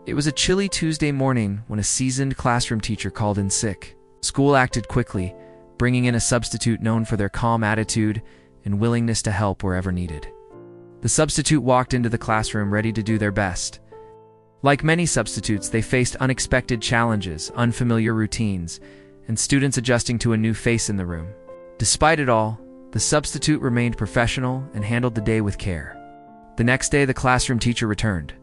It was a chilly Tuesday morning when a seasoned classroom teacher called in sick. School acted quickly, bringing in a substitute known for their calm attitude and willingness to help wherever needed. The substitute walked into the classroom ready to do their best. Like many substitutes, they faced unexpected challenges, unfamiliar routines, and students adjusting to a new face in the room. Despite it all, the substitute remained professional and handled the day with care. The next day, the classroom teacher returned.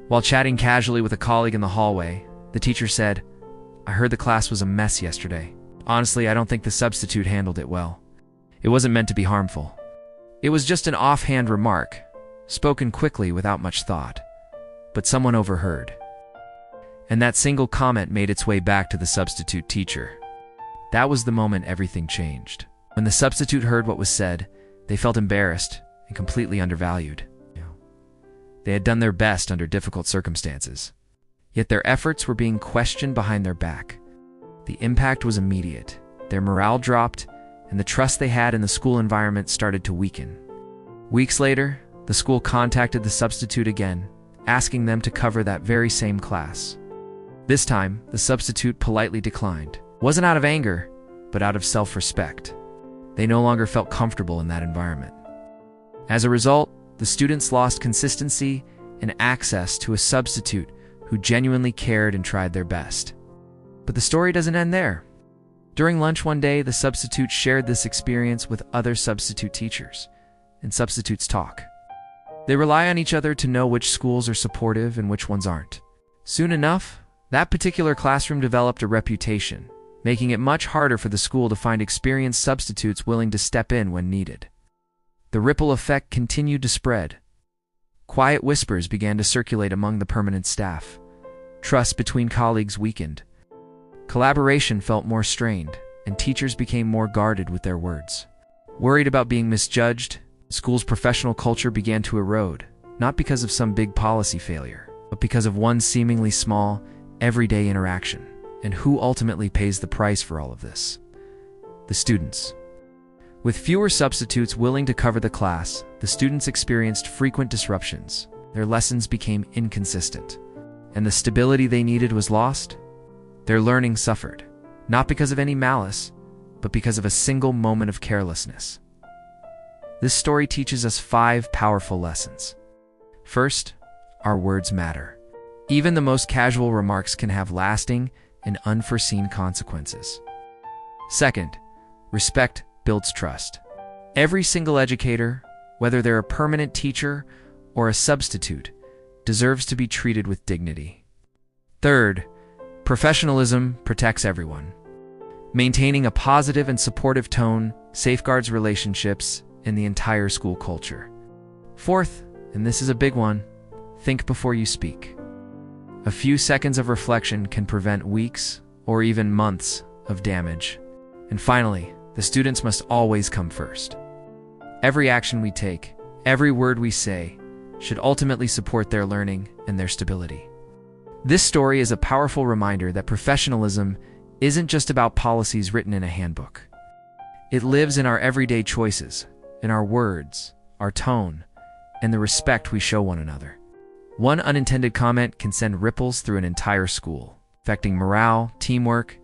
While chatting casually with a colleague in the hallway, the teacher said, "I heard the class was a mess yesterday. Honestly, I don't think the substitute handled it well. It wasn't meant to be harmful. It was just an offhand remark, spoken quickly without much thought. But someone overheard." And that single comment made its way back to the substitute teacher. That was the moment everything changed. When the substitute heard what was said, they felt embarrassed and completely undervalued. They had done their best under difficult circumstances, yet their efforts were being questioned behind their back. The impact was immediate. Their morale dropped, and the trust they had in the school environment started to weaken. Weeks later, the school contacted the substitute again, asking them to cover that very same class. This time, the substitute politely declined. It wasn't out of anger, but out of self-respect. They no longer felt comfortable in that environment. As a result, the students lost consistency and access to a substitute who genuinely cared and tried their best. But the story doesn't end there. During lunch one day, the substitute shared this experience with other substitute teachers, and substitutes talk. They rely on each other to know which schools are supportive and which ones aren't. Soon enough, that particular classroom developed a reputation, making it much harder for the school to find experienced substitutes willing to step in when needed. The ripple effect continued to spread. Quiet whispers began to circulate among the permanent staff. Trust between colleagues weakened. Collaboration felt more strained, and teachers became more guarded with their words. Worried about being misjudged, the school's professional culture began to erode, not because of some big policy failure, but because of one seemingly small, everyday interaction. And who ultimately pays the price for all of this? The students. With fewer substitutes willing to cover the class, the students experienced frequent disruptions. Their lessons became inconsistent, and the stability they needed was lost. Their learning suffered, not because of any malice, but because of a single moment of carelessness. This story teaches us 5 powerful lessons. First, our words matter. Even the most casual remarks can have lasting and unforeseen consequences. Second, respect builds trust. Every single educator, whether they're a permanent teacher or a substitute, deserves to be treated with dignity. Third, professionalism protects everyone. Maintaining a positive and supportive tone safeguards relationships and the entire school culture. Fourth, and this is a big one, think before you speak. A few seconds of reflection can prevent weeks or even months of damage. And finally, the students must always come first. Every action we take, every word we say, should ultimately support their learning and their stability. This story is a powerful reminder that professionalism isn't just about policies written in a handbook. It lives in our everyday choices, in our words, our tone, and the respect we show one another. One unintended comment can send ripples through an entire school, affecting morale, teamwork,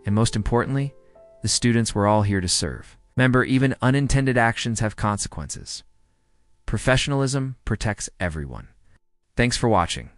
and most importantly, the students we're all here to serve. Remember, even unintended actions have consequences. Professionalism protects everyone. Thanks for watching.